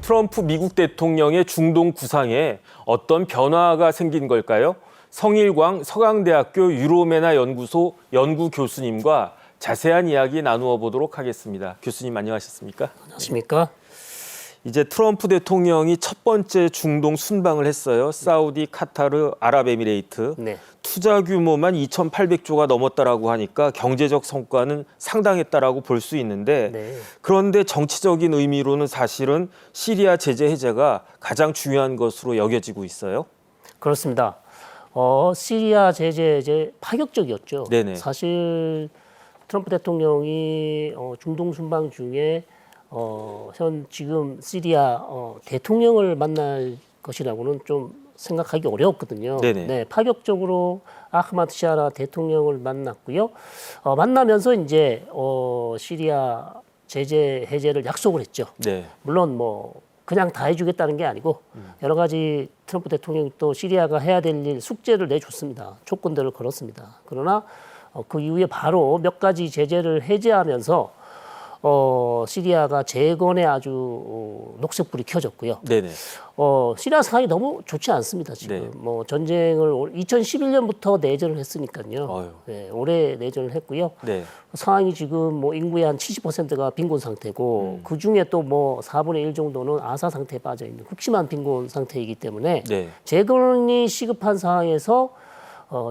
트럼프 미국 대통령의 중동 구상에 어떤 변화가 생긴 걸까요? 성일광 서강대학교 유로메나 연구소 연구 교수님과 자세한 이야기 나누어 보도록 하겠습니다. 교수님 안녕하셨습니까? 안녕하십니까? 이제 트럼프 대통령이 첫 번째 중동 순방을 했어요. 사우디, 카타르, 아랍에미레이트. 네. 투자 규모만 2,800조가 넘었다라고 하니까 경제적 성과는 상당했다라고 볼 수 있는데 네. 그런데 정치적인 의미로는 사실은 시리아 제재 해제가 가장 중요한 것으로 여겨지고 있어요. 그렇습니다. 시리아 제재 이제 파격적이었죠. 네네. 사실 트럼프 대통령이 중동 순방 중에 지금 시리아 대통령을 만날 것이라고는 좀 생각하기 어려웠거든요. 네네. 네, 파격적으로 아흐마드 샤라 대통령을 만났고요. 만나면서 이제 시리아 제재 해제를 약속을 했죠. 네. 물론 뭐 그냥 다 해주겠다는 게 아니고 여러 가지 트럼프 대통령이 또 시리아가 해야 될 일 숙제를 내줬습니다. 조건들을 걸었습니다. 그러나 그 이후에 바로 몇 가지 제재를 해제하면서 시리아가 재건에 아주 녹색불이 켜졌고요. 네네. 시리아 상황이 너무 좋지 않습니다. 지금 네. 뭐 전쟁을 2011년부터 내전을 했으니까요. 어휴. 네, 올해 내전을 했고요. 네. 상황이 지금 뭐 인구의 한 70%가 빈곤 상태고 그 중에 또 뭐 4분의 1 정도는 아사 상태에 빠져 있는 극심한 빈곤 상태이기 때문에 네. 재건이 시급한 상황에서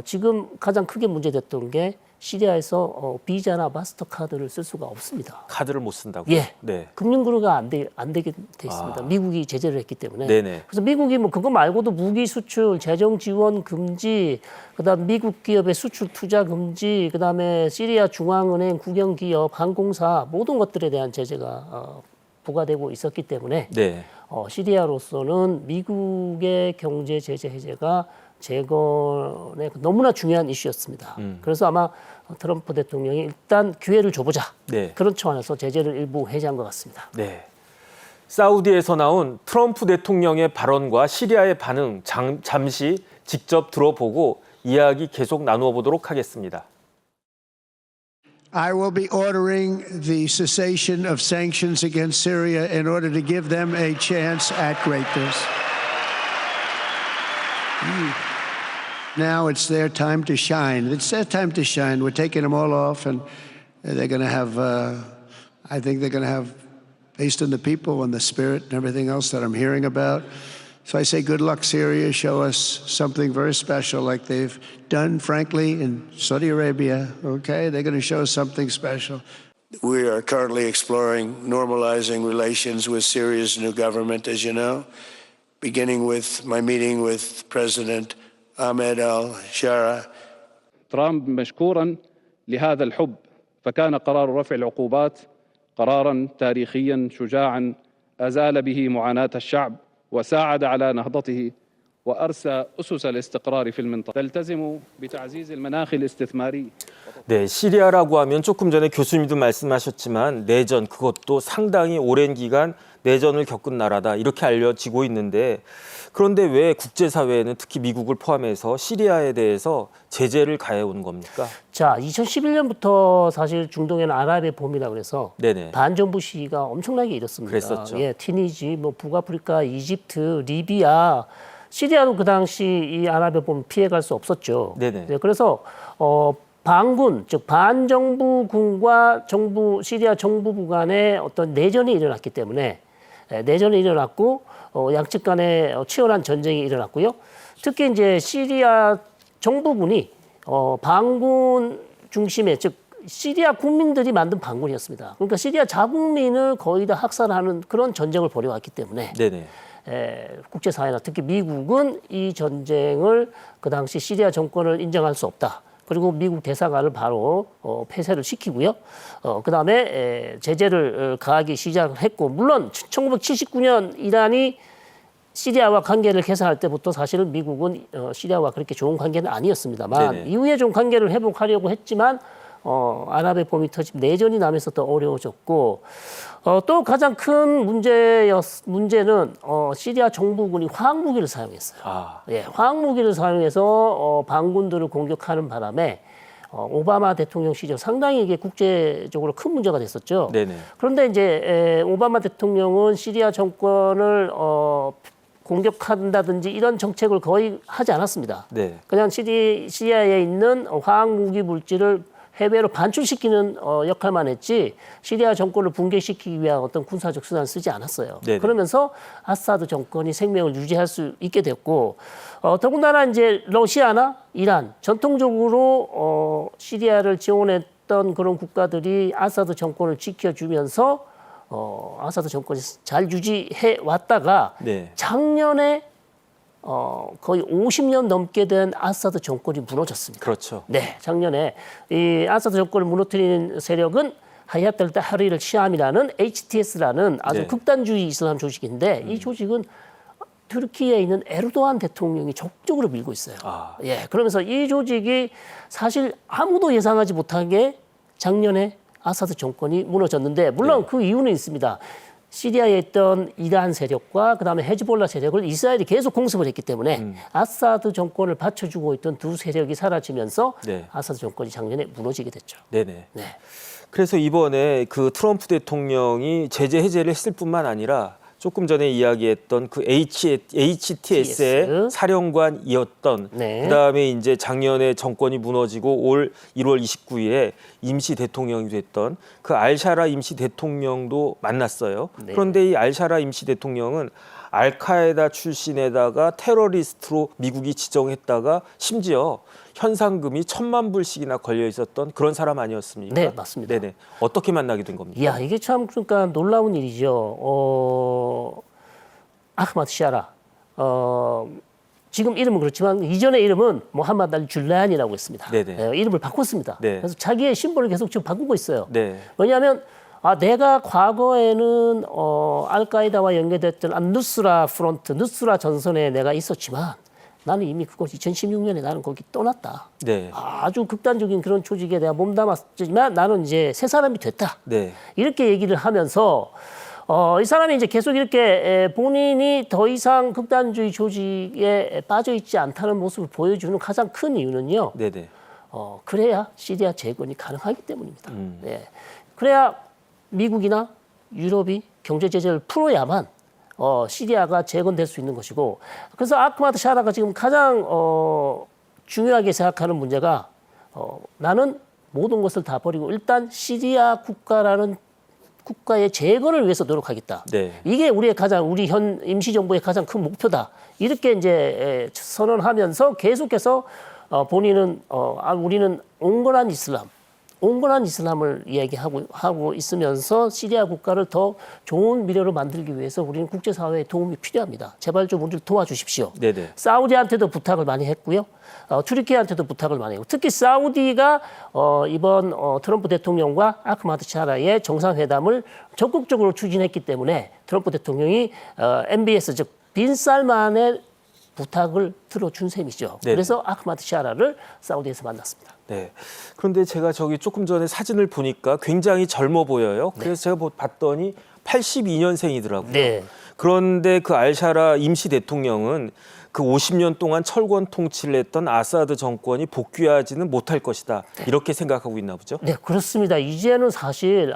지금 가장 크게 문제됐던 게 시리아에서 비자나 마스터카드를 쓸 수가 없습니다. 카드를 못 쓴다고요? 예. 네. 금융구조가 안 되게 돼 있습니다. 미국이 제재를 했기 때문에. 네네. 그래서 미국이 뭐 그거 말고도 무기 수출, 재정 지원 금지, 그다음 미국 기업의 수출 투자 금지, 그다음에 시리아 중앙은행, 국영기업, 항공사 모든 것들에 대한 제재가 부과되고 있었기 때문에 네. 시리아로서는 미국의 경제 제재 해제가 재건에 너무나 중요한 이슈였습니다. 그래서 아마 트럼프 대통령이 일단 기회를 줘보자. 네. 그런 차원에서 제재를 일부 해제한 것 같습니다. 네. 사우디에서 나온 트럼프 대통령의 발언과 시리아의 반응 잠시 직접 들어보고 이야기 계속 나누어 보도록 하겠습니다. I will be ordering the cessation of sanctions against Syria in order to give them a chance at greatness. Now it's their time to shine. It's their time to shine. We're taking them all off, and they're going to have, I think they're going to have, based on the people and the spirit and everything else that I'm hearing about. So I say good luck, Syria. Show us something very special like they've done, frankly, in Saudi Arabia. Okay? They're going to show us something special. We are currently exploring normalizing relations with Syria's new government, as you know, beginning with my meeting with President Ahmed al-Shara. ترامب مشكورا لهذا الحب فكان قرار رفع العقوبات قرارا تاريخيا شجاعا أزال به معاناة الشعب وساعد على نهضته وأرسى أسس الاستقرار في المنطقة تلتزم بتعزيز المناخ الاستثماري. 네, 시리아라고 하면 조금 전에 교수님도 말씀하셨지만 내전 그것도 상당히 오랜 기간 내전을 겪은 나라다 이렇게 알려지고 있는데 그런데 왜 국제사회는 특히 미국을 포함해서 시리아에 대해서 제재를 가해온 겁니까? 자, 2011년부터 사실 중동에는 아랍의 봄이라 그래서 네네. 반정부 시위가 엄청나게 일었습니다. 그랬었죠. 예, 티니지, 뭐 북아프리카, 이집트, 리비아, 시리아도 그 당시 이 아랍의 봄 피해갈 수 없었죠. 네네. 네, 그래서 반군, 즉 반정부군과 시리아 정부부 간에 어떤 내전이 일어났기 때문에 내전이 일어났고 양측 간에 치열한 전쟁이 일어났고요. 특히 이제 시리아 정부군이 반군 중심의 즉 시리아 국민들이 만든 반군이었습니다. 그러니까 시리아 자국민을 거의 다 학살하는 그런 전쟁을 벌여왔기 때문에 네네. 국제사회나 특히 미국은 이 전쟁을 그 당시 시리아 정권을 인정할 수 없다. 그리고 미국 대사관을 바로 폐쇄를 시키고요. 그다음에 제재를 가하기 시작을 했고 물론 1979년 이란이 시리아와 관계를 개선할 때부터 사실은 미국은 시리아와 그렇게 좋은 관계는 아니었습니다만 네네. 이후에 좀 관계를 회복하려고 했지만 아랍의 봄이 터지면 내전이 나면서 더 어려워졌고 또 가장 큰 문제는 시리아 정부군이 화학무기를 사용했어요. 아. 예, 화학무기를 사용해서 반군들을 공격하는 바람에 오바마 대통령 시절 상당히 이게 국제적으로 큰 문제가 됐었죠. 네네. 그런데 이제 오바마 대통령은 시리아 정권을 공격한다든지 이런 정책을 거의 하지 않았습니다. 네. 그냥 시리아에 있는 화학 무기 물질을 해외로 반출시키는 역할만 했지 시리아 정권을 붕괴시키기 위한 어떤 군사적 수단을 쓰지 않았어요. 네네. 그러면서 아사드 정권이 생명을 유지할 수 있게 됐고 더군다나 이제 러시아나 이란 전통적으로 시리아를 지원했던 그런 국가들이 아사드 정권을 지켜주면서 아사드 정권이 잘 유지해 왔다가 네. 작년에 거의 50년 넘게 된 아사드 정권이 무너졌습니다. 그렇죠. 네, 작년에 이 아사드 정권을 무너뜨리는 세력은 하야트 알타하리르 시암이라는 HTS라는 아주 네. 극단주의 이슬람 조직인데 이 조직은 튀르키예에 있는 에르도안 대통령이 적극적으로 밀고 있어요. 아. 예, 그러면서 이 조직이 사실 아무도 예상하지 못하게 작년에 아사드 정권이 무너졌는데 물론 네. 그 이유는 있습니다. 시리아에 있던 이란 세력과 그다음에 헤즈볼라 세력을 이스라엘이 계속 공습을 했기 때문에 아사드 정권을 받쳐주고 있던 두 세력이 사라지면서 네. 아사드 정권이 작년에 무너지게 됐죠. 네네. 네. 그래서 이번에 그 트럼프 대통령이 제재 해제를 했을 뿐만 아니라 조금 전에 이야기했던 그 HTS의 사령관이었던 네. 그다음에 이제 작년에 정권이 무너지고 올 1월 29일에 임시 대통령이 됐던 그 알샤라 임시 대통령도 만났어요. 네. 그런데 이 알샤라 임시 대통령은 알카에다 출신에다가 테러리스트로 미국이 지정했다가 심지어 현상금이 1,000만 불씩이나 걸려 있었던 그런 사람 아니었습니까? 네, 맞습니다. 네네. 어떻게 만나게 된 겁니까? 이야, 이게 참 그러니까 놀라운 일이죠. 아흐마드 샤라. 지금 이름은 그렇지만 이전의 이름은 모함마드 알 줄란이라고 했습니다. 네네. 이름을 바꿨습니다. 네. 그래서 자기의 심벌을 계속 지금 바꾸고 있어요. 네. 왜냐하면 내가 과거에는 알카에다와 연계됐던 누스라 프론트, 누스라 전선에 내가 있었지만 나는 이미 그곳 2016년에 나는 거기 떠났다. 네. 아주 극단적인 그런 조직에 내가 몸담았지만 나는 이제 새 사람이 됐다. 네. 이렇게 얘기를 하면서 이 사람이 이제 계속 이렇게 본인이 더 이상 극단주의 조직에 빠져 있지 않다는 모습을 보여주는 가장 큰 이유는요. 네네. 그래야 시리아 재건이 가능하기 때문입니다. 네. 그래야 미국이나 유럽이 경제 제재를 풀어야만 시리아가 재건될 수 있는 것이고 그래서 아흐마드 샤라가 지금 가장 중요하게 생각하는 문제가 나는 모든 것을 다 버리고 일단 시리아 국가라는 국가의 재건을 위해서 노력하겠다. 네. 이게 우리 현 임시정부의 가장 큰 목표다. 이렇게 이제 선언하면서 계속해서 본인은 우리는 온건한 이슬람을 이야기하고 있으면서 시리아 국가를 더 좋은 미래로 만들기 위해서 우리는 국제사회의 도움이 필요합니다. 제발 좀 우리를 도와주십시오. 네네. 사우디한테도 부탁을 많이 했고요. 튀르키예한테도 부탁을 많이 했고 특히 사우디가 이번 트럼프 대통령과 아흐마드 샤라의 정상회담을 적극적으로 추진했기 때문에 트럼프 대통령이 MBS 즉 빈살만의 부탁을 들어준 셈이죠. 네네. 그래서 아흐마드 샤라를 사우디에서 만났습니다. 네. 그런데 제가 저기 조금 전에 사진을 보니까 굉장히 젊어 보여요. 그래서 제가 봤더니 82년생이더라고요. 네. 그런데 그 알샤라 임시 대통령은 그 50년 동안 철권 통치를 했던 아사드 정권이 복귀하지는 못할 것이다. 이렇게 생각하고 있나 보죠? 네, 그렇습니다. 이제는 사실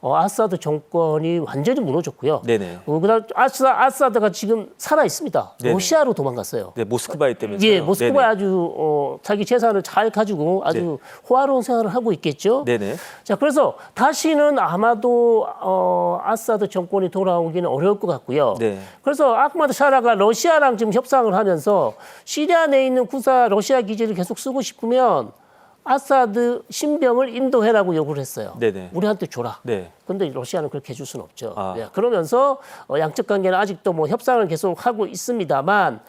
아사드 정권이 완전히 무너졌고요. 네네. 그다음 아사드가 지금 살아 있습니다. 네네. 러시아로 도망갔어요. 네, 모스크바에 때문에. 예, 모스크바에 아주 자기 재산을 잘 가지고 아주 호화로운 생활을 하고 있겠죠. 네네. 자, 그래서 다시는 아마도 아사드 정권이 돌아오기는 어려울 것 같고요. 네. 그래서 아흐마드 샤라가 러시아랑 지금 협상을 하면서 시리아 내에 있는 군사 러시아 기지를 계속 쓰고 싶으면 아사드 신병을 인도해라고 요구를 했어요. 네네. 우리한테 줘라. 네. 그런데 러시아는 그렇게 해줄 수는 없죠. 아. 예, 그러면서 양적 관계는 아직도 뭐 협상을 계속 하고 있습니다만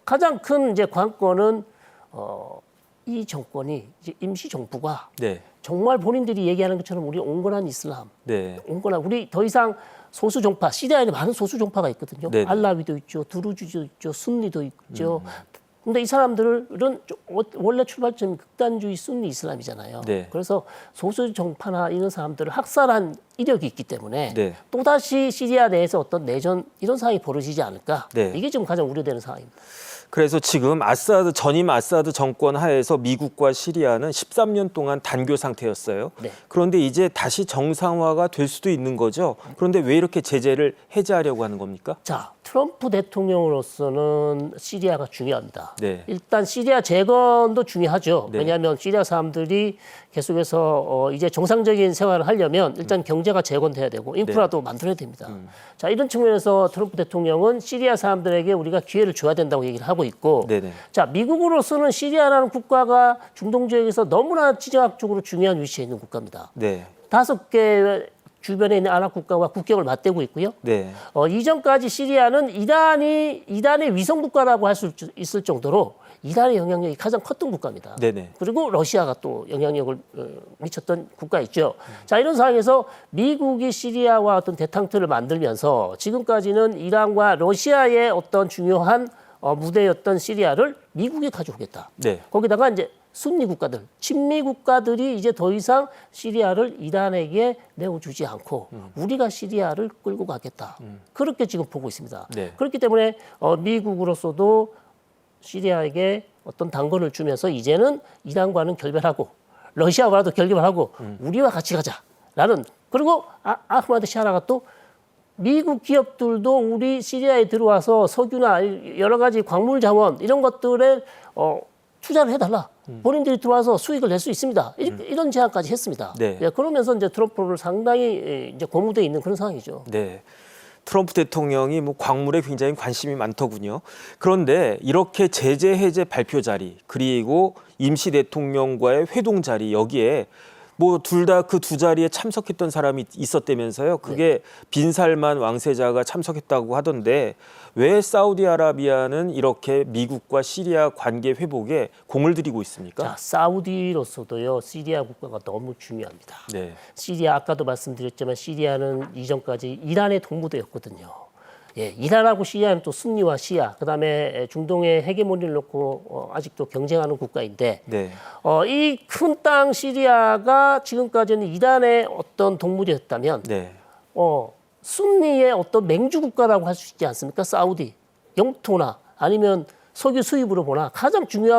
가장 큰 이제 관건은 이 정권이 이제 임시 정부가 네. 정말 본인들이 얘기하는 것처럼 우리 온건한 이슬람, 네. 우리 더 이상 소수 종파, 시리아에는 많은 소수 종파가 있거든요. 네네. 알라위도 있죠, 두루주도 있죠, 순니도 있죠. 근데 이 사람들은 원래 출발점이 극단주의 순니 이슬람이잖아요. 네. 그래서 소수 정파나 이런 사람들을 학살한 이력이 있기 때문에 네. 또다시 시리아 내에서 어떤 내전 이런 상황이 벌어지지 않을까. 네. 이게 지금 가장 우려되는 상황입니다. 그래서 지금 전임 아사드 정권 하에서 미국과 시리아는 13년 동안 단교 상태였어요. 네. 그런데 이제 다시 정상화가 될 수도 있는 거죠. 그런데 왜 이렇게 제재를 해제하려고 하는 겁니까? 자, 트럼프 대통령으로서는 시리아가 중요합니다. 네. 일단 시리아 재건도 중요하죠. 네. 왜냐하면 시리아 사람들이 계속해서 이제 정상적인 생활을 하려면 일단 경제가 재건돼야 되고 인프라도 만들어야 됩니다. 자, 이런 측면에서 트럼프 대통령은 시리아 사람들에게 우리가 기회를 줘야 된다고 얘기를 하고 있고, 네네. 자, 미국으로서는 시리아라는 국가가 중동 지역에서 너무나 지정학적으로 중요한 위치에 있는 국가입니다. 네. 5개 주변에 있는 아랍 국가와 국경을 맞대고 있고요. 네. 이전까지 시리아는 이란의 위성 국가라고 할 수 있을 정도로 이란의 영향력이 가장 컸던 국가입니다. 네네. 그리고 러시아가 또 영향력을 미쳤던 국가있죠. 자, 이런 상황에서 미국이 시리아와 어떤 대탕트를 만들면서 지금까지는 이란과 러시아의 어떤 중요한 무대였던 시리아를 미국이 가져오겠다. 네. 거기다가 이제 순리 국가들, 친미 국가들이 이제 더 이상 시리아를 이란에게 내어주지 않고 우리가 시리아를 끌고 가겠다. 그렇게 지금 보고 있습니다. 네. 그렇기 때문에 미국으로서도 시리아에게 어떤 당권을 주면서 이제는 이란과는 결별하고 러시아와도 결별하고 우리와 같이 가자라는, 그리고 아흐마드 샤라가 또 미국 기업들도 우리 시리아에 들어와서 석유나 여러 가지 광물 자원 이런 것들에 투자를 해달라. 본인들이 들어와서 수익을 낼 수 있습니다. 이런 제안까지 했습니다. 네. 예, 그러면서 이제 트럼프를 상당히 이제 고무돼 있는 그런 상황이죠. 네. 트럼프 대통령이 뭐 광물에 굉장히 관심이 많더군요. 그런데 이렇게 제재 해제 발표 자리 그리고 임시 대통령과의 회동 자리 여기에 뭐 둘 다 그 두 자리에 참석했던 사람이 있었다면서요. 그게 빈살만 왕세자가 참석했다고 하던데 왜 사우디아라비아는 이렇게 미국과 시리아 관계 회복에 공을 들이고 있습니까? 자, 사우디로서도요, 시리아 국가가 너무 중요합니다. 네. 시리아 아까도 말씀드렸지만 시리아는 이전까지 이란의 동무대였거든요. 예, 이란하고 시리아는 또 순니와 시아, 그다음에 중동의 헤게모니를 놓고 아직도 경쟁하는 국가인데, 네. 이 큰 땅 시리아가 지금까지는 이란의 어떤 동무대였다면, 네. 순니의 어떤 맹주 국가라고 할 수 있지 않습니까? 사우디, 영토나 아니면 석유 수입으로 보나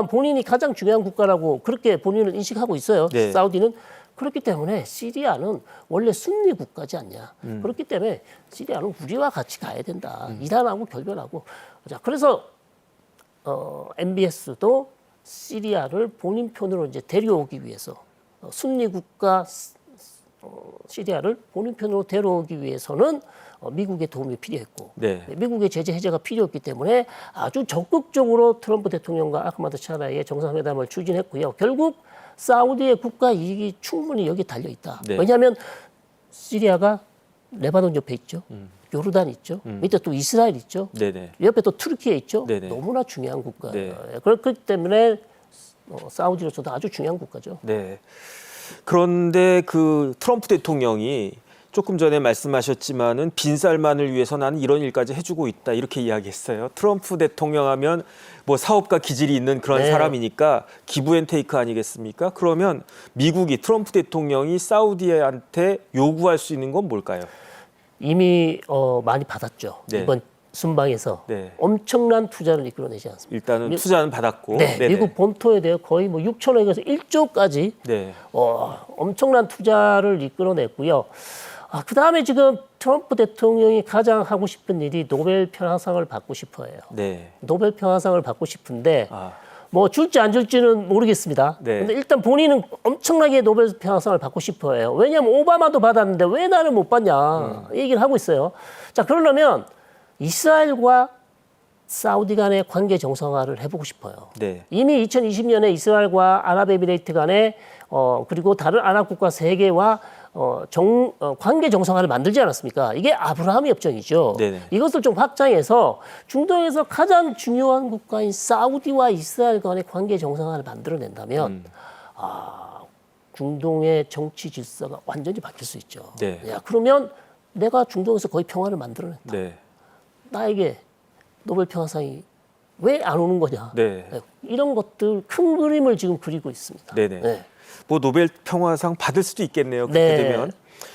본인이 가장 중요한 국가라고 그렇게 본인을 인식하고 있어요. 네. 사우디는. 그렇기 때문에 시리아는 원래 순니 국가지 않냐. 그렇기 때문에 시리아는 우리와 같이 가야 된다. 이란하고 결별하고. 자, 그래서 MBS도 시리아를 본인 편으로 이제 데려오기 위해서 순니 국가 시리아를 본인 편으로 데려오기 위해서는 미국의 도움이 필요했고, 네. 미국의 제재 해제가 필요했기 때문에 아주 적극적으로 트럼프 대통령과 아흐마드 샤라의 정상회담을 추진했고요. 결국 사우디의 국가 이익이 충분히 여기 달려 있다. 네. 왜냐하면 시리아가 레바논 옆에 있죠. 요르단 있죠. 밑에 또 이스라엘 있죠. 네네. 옆에 또 투르키에 있죠. 네네. 너무나 중요한 국가예요. 네. 그렇기 때문에 사우디로서도 아주 중요한 국가죠. 네. 그런데 그 트럼프 대통령이 조금 전에 말씀하셨지만은 빈살만을 위해서 나는 이런 일까지 해주고 있다 이렇게 이야기했어요. 트럼프 대통령 하면 뭐 사업가 기질이 있는 그런 네. 사람이니까 기브앤테이크 아니겠습니까? 그러면 미국이 트럼프 대통령이 사우디한테 요구할 수 있는 건 뭘까요? 이미 많이 받았죠. 네. 이번 순방에서 네. 엄청난 투자를 이끌어내지 않습니까? 일단은 투자는 받았고, 네, 네네. 미국 본토에 대해 거의 뭐 6천억에서 1조까지 네, 엄청난 투자를 이끌어냈고요. 그다음에 지금 트럼프 대통령이 가장 하고 싶은 일이 노벨 평화상을 받고 싶어해요. 네, 노벨 평화상을 받고 싶은데 아, 뭐 줄지 안 줄지는 모르겠습니다. 네. 근데 일단 본인은 엄청나게 노벨 평화상을 받고 싶어해요. 왜냐하면 오바마도 받았는데 왜 나는 못 받냐 이 얘기를 하고 있어요. 자, 그러려면 이스라엘과 사우디 간의 관계 정상화를 해보고 싶어요. 네, 이미 2020년에 이스라엘과 아랍에미레이트 간의 그리고 다른 아랍 국가 3개와 관계 정상화를 만들지 않았습니까? 이게 아브라함 협정이죠. 네네. 이것을 좀 확장해서 중동에서 가장 중요한 국가인 사우디와 이스라엘 간의 관계 정상화를 만들어낸다면 중동의 정치 질서가 완전히 바뀔 수 있죠. 네. 야, 그러면 내가 중동에서 거의 평화를 만들어냈다. 네, 나에게 노벨 평화상이 왜 안 오는 거냐. 네. 이런 것들 큰 그림을 지금 그리고 있습니다. 네네. 네. 뭐 노벨 평화상 받을 수도 있겠네요. 그렇게 네. 되면.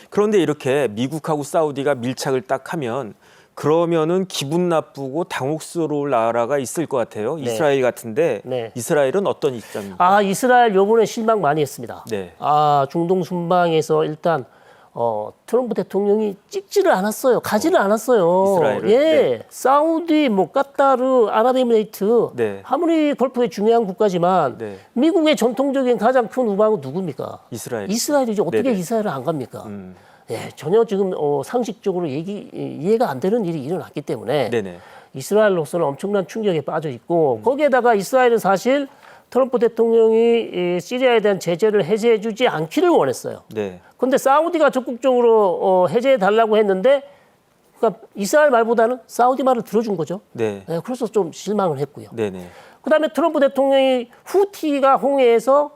그런데 이렇게 미국하고 사우디가 밀착을 딱 하면 그러면은 기분 나쁘고 당혹스러울 나라가 있을 것 같아요. 네. 이스라엘 같은데 네. 이스라엘은 어떤 입장입니까? 아, 이스라엘 요번에 실망 많이 했습니다. 네. 아, 중동 순방에서 일단 트럼프 대통령이 찍지를 않았어요. 가지를 않았어요. 이스라엘을? 예. 네. 사우디, 뭐 카타르, 아랍에미레이트 네. 아무리 걸프의 중요한 국가지만 네. 미국의 전통적인 가장 큰 우방은 누굽니까? 이스라엘. 이스라엘이죠. 어떻게 네네. 이스라엘을 안 갑니까? 예, 전혀 지금 상식적으로 이해가 안 되는 일이 일어났기 때문에 네네. 이스라엘로서는 엄청난 충격에 빠져 있고 거기에다가 이스라엘은 사실 트럼프 대통령이 시리아에 대한 제재를 해제해주지 않기를 원했어요. 네. 그런데 사우디가 적극적으로 해제해 달라고 했는데, 그러니까 이스라엘 말보다는 사우디 말을 들어준 거죠. 네. 네, 그래서 좀 실망을 했고요. 네네. 그다음에 트럼프 대통령이 후티가 홍해에서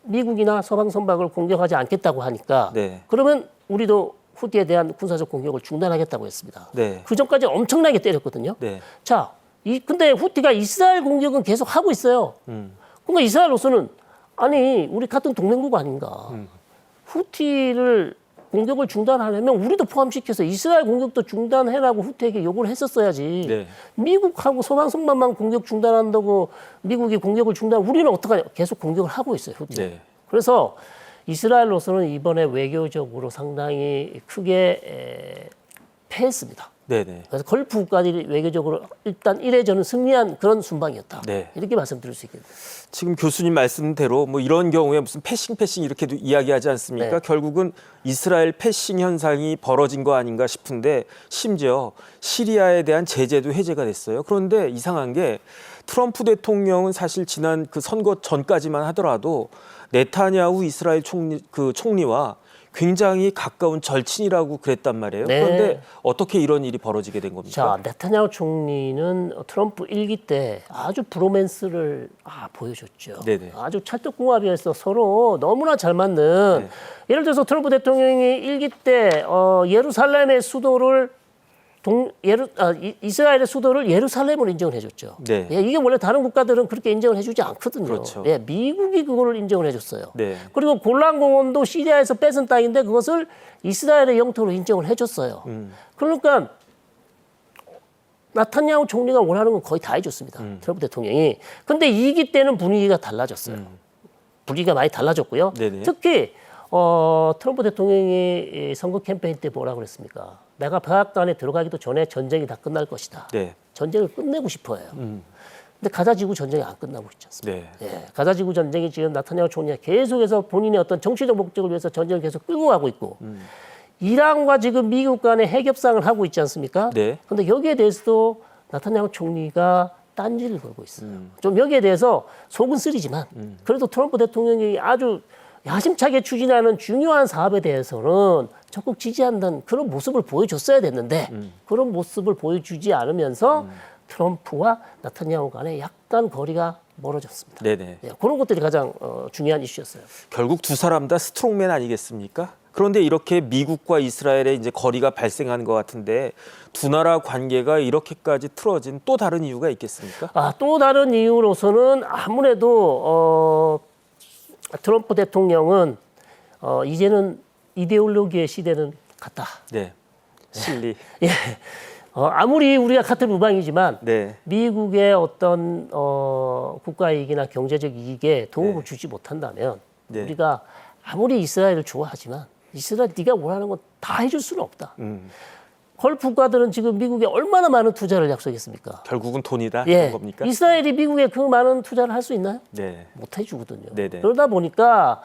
미국이나 서방 선박을 공격하지 않겠다고 하니까, 네. 그러면 우리도 후티에 대한 군사적 공격을 중단하겠다고 했습니다. 네. 그 전까지 엄청나게 때렸거든요. 네. 자, 근데 후티가 이스라엘 공격은 계속 하고 있어요. 그러니까 이스라엘로서는 아니 우리 같은 동맹국 아닌가. 후티를 공격을 중단하려면 우리도 포함시켜서 이스라엘 공격도 중단해라고 후티에게 요구를 했었어야지. 네. 미국하고 서방선만만 공격 중단한다고 미국이 공격을 중단, 우리는 어떡하냐. 계속 공격을 하고 있어요. 후티. 네. 그래서 이스라엘로서는 이번에 외교적으로 상당히 크게 패했습니다. 네네. 그래서 걸프 국가들이 외교적으로 일단 1회전은 승리한 그런 순방이었다. 네. 이렇게 말씀드릴 수 있겠네요. 지금 교수님 말씀대로 뭐 이런 경우에 무슨 패싱 이렇게도 이야기하지 않습니까? 네. 결국은 이스라엘 패싱 현상이 벌어진 거 아닌가 싶은데 심지어 시리아에 대한 제재도 해제가 됐어요. 그런데 이상한 게 트럼프 대통령은 사실 지난 그 선거 전까지만 하더라도 네타냐후 이스라엘 총리와 굉장히 가까운 절친이라고 그랬단 말이에요. 네. 그런데 어떻게 이런 일이 벌어지게 된 겁니까? 자, 네타냐후 총리는 트럼프 1기 때 아주 브로맨스를 보여줬죠. 네네. 아주 찰떡궁합이어서 서로 너무나 잘 맞는. 네. 예를 들어서 트럼프 대통령이 1기 때 예루살렘의 수도를 이스라엘의 수도를 예루살렘으로 인정을 해줬죠. 네. 예, 이게 원래 다른 국가들은 그렇게 인정을 해주지 않거든요. 그렇죠. 예, 미국이 그거를 인정을 해줬어요. 네. 그리고 골란공원도 시리아에서 뺏은 땅인데 그것을 이스라엘의 영토로 인정을 해줬어요. 그러니까 나타냐후 총리가 원하는 건 거의 다 해줬습니다. 트럼프 대통령이. 근데 2기 때는 분위기가 달라졌어요. 분위기가 많이 달라졌고요. 네네. 특히 트럼프 대통령이 선거 캠페인 때 뭐라고 그랬습니까? 내가 백악관에 들어가기도 전에 전쟁이 다 끝날 것이다. 네. 전쟁을 끝내고 싶어해요. 근데 가자지구 전쟁이 안 끝나고 있지 않습니까? 네. 예, 가자지구 전쟁이 지금 나타냐후 총리가 계속해서 본인의 어떤 정치적 목적을 위해서 전쟁을 계속 끌고 가고 있고 이란과 지금 미국 간의 핵협상을 하고 있지 않습니까? 네. 근데 여기에 대해서도 나타냐후 총리가 딴지를 걸고 있어요. 좀 여기에 대해서 속은 쓰리지만 그래도 트럼프 대통령이 아주 야심차게 추진하는 중요한 사업에 대해서는 적극 지지한다는 그런 모습을 보여줬어야 됐는데 그런 모습을 보여주지 않으면서 트럼프와 나타냐후 간에 약간 거리가 멀어졌습니다. 네네. 예, 그런 것들이 가장 중요한 이슈였어요. 결국 두 사람 다 스트롱맨 아니겠습니까? 그런데 이렇게 미국과 이스라엘의 이제 거리가 발생하는 것 같은데 두 나라 관계가 이렇게까지 틀어진 또 다른 이유가 있겠습니까? 또 다른 이유로서는 아무래도 트럼프 대통령은 이제는 이데올로기의 시대는 갔다. 네. 실리. 예. 아무리 우리가 같은 우방이지만 네. 미국의 어떤 국가 이익이나 경제적 이익에 도움을 네. 주지 못한다면 네. 우리가 아무리 이스라엘을 좋아하지만 이스라엘 네가 원하는 건 다 해줄 수는 없다. 걸프 국가들은 지금 미국에 얼마나 많은 투자를 약속했습니까? 결국은 돈이다 예. 이런 겁니까? 이스라엘이 미국에 그 많은 투자를 할 수 있나요? 네. 못 해주거든요. 네네. 그러다 보니까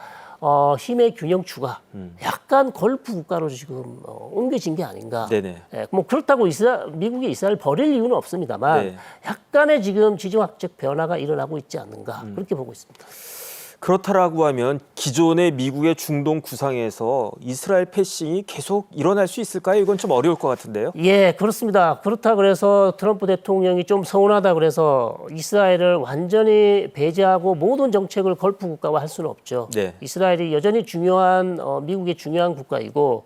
힘의 균형추가 약간 걸프 국가로 지금 옮겨진 게 아닌가. 네네. 예, 뭐 그렇다고 미국이 이스라엘 버릴 이유는 없습니다만 네. 약간의 지금 지정학적 변화가 일어나고 있지 않는가 그렇게 보고 있습니다. 그렇다라고 하면 기존의 미국의 중동 구상에서 이스라엘 패싱이 계속 일어날 수 있을까요? 이건 좀 어려울 것 같은데요. 예, 그렇습니다. 그렇다 그래서 트럼프 대통령이 좀 서운하다 그래서 이스라엘을 완전히 배제하고 모든 정책을 걸프 국가화 할 수는 없죠. 네. 이스라엘이 여전히 중요한 미국의 중요한 국가이고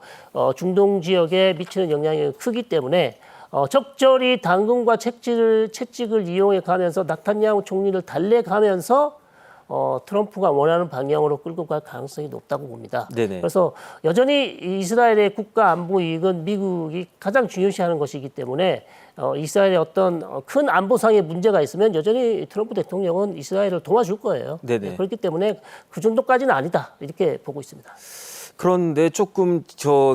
중동 지역에 미치는 영향이 크기 때문에 적절히 당근과 채찍을 이용해 가면서 나타냐후 총리를 달래가면서 트럼프가 원하는 방향으로 끌고 갈 가능성이 높다고 봅니다. 네네. 그래서 여전히 이스라엘의 국가 안보 이익은 미국이 가장 중요시하는 것이기 때문에 이스라엘의 어떤 큰 안보상의 문제가 있으면 여전히 트럼프 대통령은 이스라엘을 도와줄 거예요. 네네. 그렇기 때문에 그 정도까지는 아니다 이렇게 보고 있습니다. 그런데 조금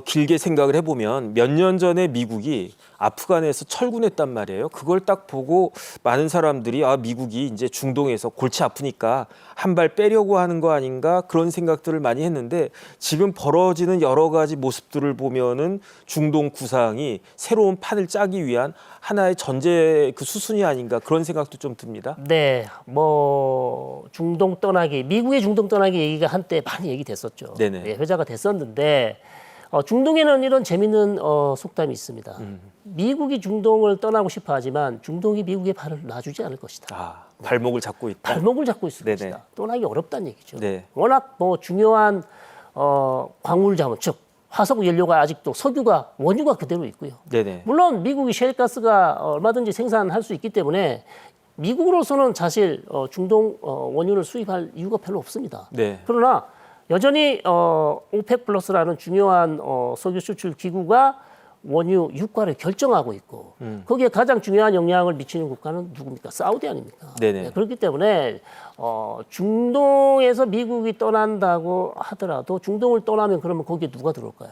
길게 생각을 해보면 몇 년 전에 미국이 아프간에서 철군했단 말이에요. 그걸 딱 보고 많은 사람들이 미국이 이제 중동에서 골치 아프니까 한 발 빼려고 하는 거 아닌가 그런 생각들을 많이 했는데 지금 벌어지는 여러 가지 모습들을 보면은 중동 구상이 새로운 판을 짜기 위한 하나의 전제 그 수순이 아닌가 그런 생각도 좀 듭니다. 네, 중동 떠나기, 미국의 중동 떠나기 얘기가 한때 많이 얘기됐었죠. 네네. 예, 회자가 됐었는데 중동에는 이런 재밌는 속담이 있습니다. 미국이 중동을 떠나고 싶어하지만 중동이 미국의 발을 놔주지 않을 것이다. 발목을 잡고 있다. 발목을 잡고 있을 네네. 것이다. 떠나기 어렵다는 얘기죠. 네. 워낙 중요한 광물 자원, 즉 화석 연료가 아직도 석유가 원유가 그대로 있고요. 네네. 물론 미국이 셰일가스가 얼마든지 생산할 수 있기 때문에 미국으로서는 사실 중동 원유를 수입할 이유가 별로 없습니다. 네. 그러나 여전히 오펙 플러스라는 중요한 석유 수출 기구가 원유 유가를 결정하고 있고 거기에 가장 중요한 영향을 미치는 국가는 누굽니까? 사우디 아닙니까? 네네. 네, 그렇기 때문에 중동에서 미국이 떠난다고 하더라도 중동을 떠나면 그러면 거기에 누가 들어올까요?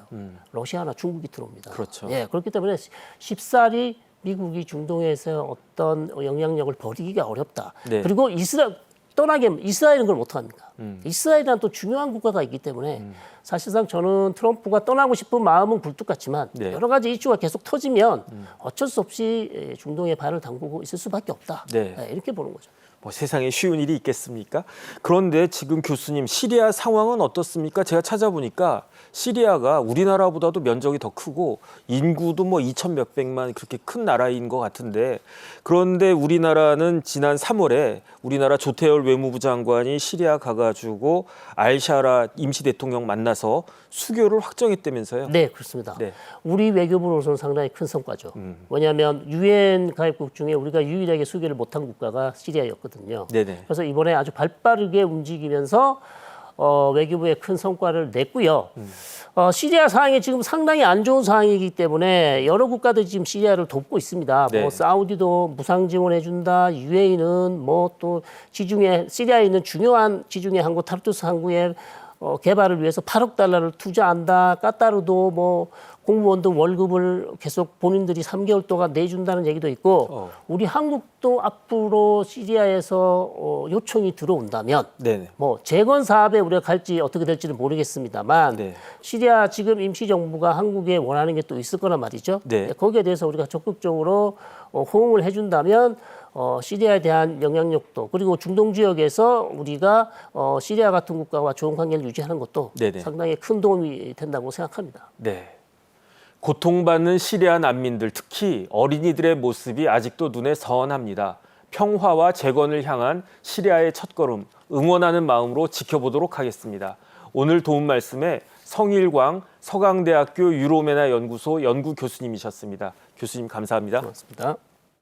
러시아나 중국이 들어옵니다. 그렇죠. 예, 그렇기 때문에 쉽사리 미국이 중동에서 어떤 영향력을 벌이기가 어렵다. 네. 그리고 이스라엘은 그걸 못합니까? 이스라엘이란 또 중요한 국가가 있기 때문에 사실상 저는 트럼프가 떠나고 싶은 마음은 굴뚝 같지만 네. 여러 가지 이슈가 계속 터지면 어쩔 수 없이 중동에 발을 담그고 있을 수밖에 없다. 네. 이렇게 보는 거죠. 세상에 쉬운 일이 있겠습니까? 그런데 지금 교수님 시리아 상황은 어떻습니까? 제가 찾아보니까 시리아가 우리나라보다도 면적이 더 크고 인구도 2천 몇백만 그렇게 큰 나라인 것 같은데 그런데 우리나라는 지난 3월에 우리나라 조태열 외무부 장관이 시리아 가가지고 알샤라 임시 대통령 만나서 수교를 확정했다면서요? 네, 그렇습니다. 네. 우리 외교부로서는 상당히 큰 성과죠. 왜냐하면 유엔 가입국 중에 우리가 유일하게 수교를 못한 국가가 시리아였거든요. 네네. 그래서 이번에 아주 발빠르게 움직이면서 외교부에 큰 성과를 냈고요. 시리아 상황이 지금 상당히 안 좋은 상황이기 때문에 여러 국가들이 지금 시리아를 돕고 있습니다. 네. 사우디도 무상 지원해준다. UAE는 또 지중해 시리아에 있는 중요한 지중해 항구 타르투스 항구의 개발을 위해서 8억 달러를 투자한다. 까따르도 공무원들 월급을 계속 본인들이 3개월 동안 내준다는 얘기도 있고 우리 한국도 앞으로 시리아에서 요청이 들어온다면 네네. 재건 사업에 우리가 갈지 어떻게 될지는 모르겠습니다만 네. 시리아 지금 임시정부가 한국에 원하는 게 또 있을 거란 말이죠. 네. 거기에 대해서 우리가 적극적으로 호응을 해준다면 시리아에 대한 영향력도 그리고 중동 지역에서 우리가 시리아 같은 국가와 좋은 관계를 유지하는 것도 네네. 상당히 큰 도움이 된다고 생각합니다. 네. 고통받는 시리아 난민들, 특히 어린이들의 모습이 아직도 눈에 선합니다. 평화와 재건을 향한 시리아의 첫걸음, 응원하는 마음으로 지켜보도록 하겠습니다. 오늘 도움 말씀에 성일광 서강대학교 유로메나 연구소 연구교수님이셨습니다. 교수님 감사합니다. 고맙습니다.